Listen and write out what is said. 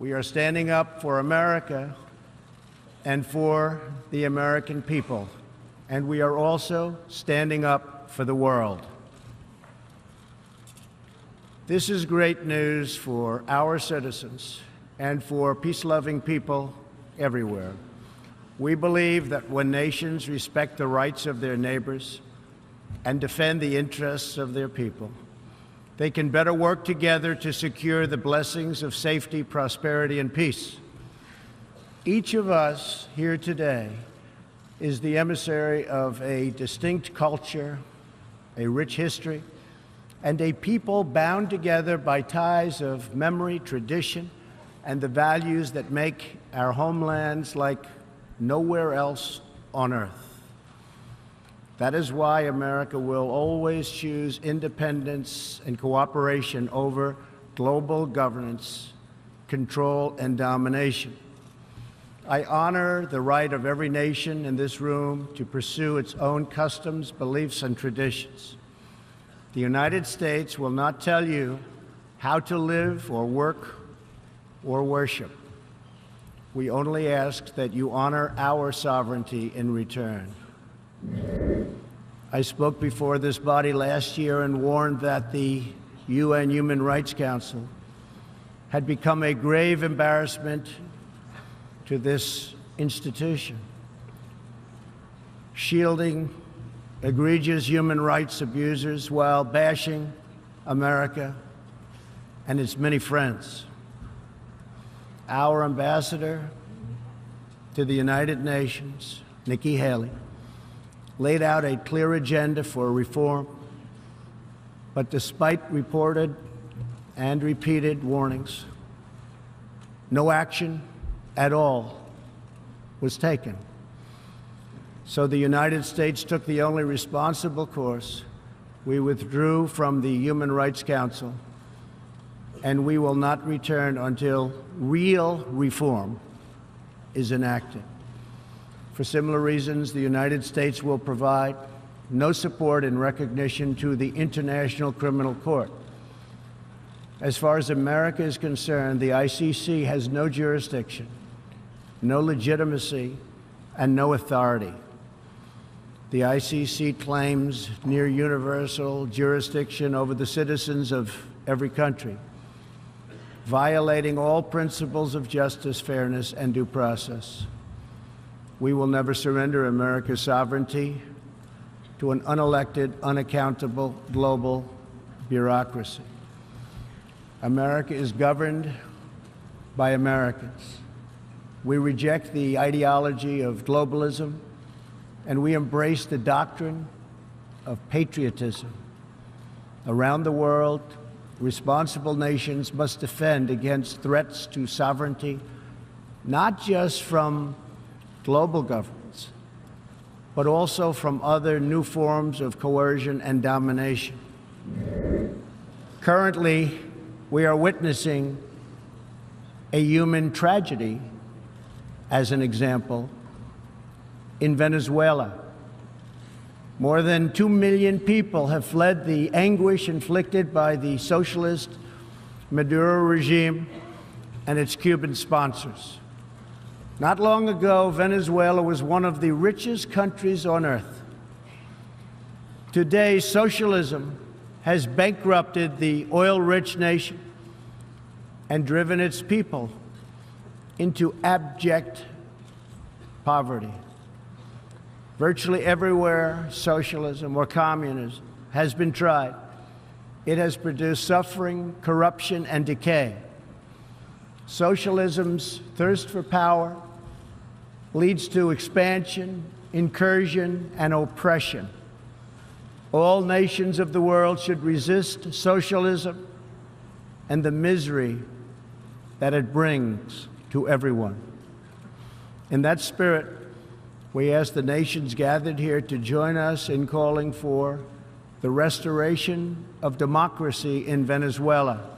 We are standing up for America and for the American people, and we are also standing up for the world. This is great news for our citizens and for peace-loving people everywhere. We believe that when nations respect the rights of their neighbors and defend the interests of their people, they can better work together to secure the blessings of safety, prosperity, and peace. Each of us here today is the emissary of a distinct culture, a rich history, and a people bound together by ties of memory, tradition, and the values that make our homelands like nowhere else on earth. That is why America will always choose independence and cooperation over global governance, control, and domination. I honor the right of every nation in this room to pursue its own customs, beliefs, and traditions. The United States will not tell you how to live or work or worship. We only ask that you honor our sovereignty in return. I spoke before this body last year and warned that the UN Human Rights Council had become a grave embarrassment to this institution, shielding egregious human rights abusers while bashing America and its many friends. Our ambassador to the United Nations, Nikki Haley, laid out a clear agenda for reform, but despite reported and repeated warnings, no action at all was taken. So the United States took the only responsible course. We withdrew from the Human Rights Council, and we will not return until real reform is enacted. For similar reasons, the United States will provide no support in recognition to the International Criminal Court. As far as America is concerned, the ICC has no jurisdiction, no legitimacy, and no authority. The ICC claims near universal jurisdiction over the citizens of every country, violating all principles of justice, fairness, and due process. We will never surrender America's sovereignty to an unelected, unaccountable global bureaucracy. America is governed by Americans. We reject the ideology of globalism, and we embrace the doctrine of patriotism. Around the world, responsible nations must defend against threats to sovereignty, not just from global governments, but also from other new forms of coercion and domination. Currently, we are witnessing a human tragedy, as an example, in Venezuela. More than 2 million people have fled the anguish inflicted by the socialist Maduro regime and its Cuban sponsors. Not long ago, Venezuela was one of the richest countries on earth. Today, socialism has bankrupted the oil-rich nation and driven its people into abject poverty. Virtually everywhere socialism or communism has been tried, it has produced suffering, corruption, and decay. Socialism's thirst for power leads to expansion, incursion, and oppression. All nations of the world should resist socialism and the misery that it brings to everyone. In that spirit, we ask the nations gathered here to join us in calling for the restoration of democracy in Venezuela,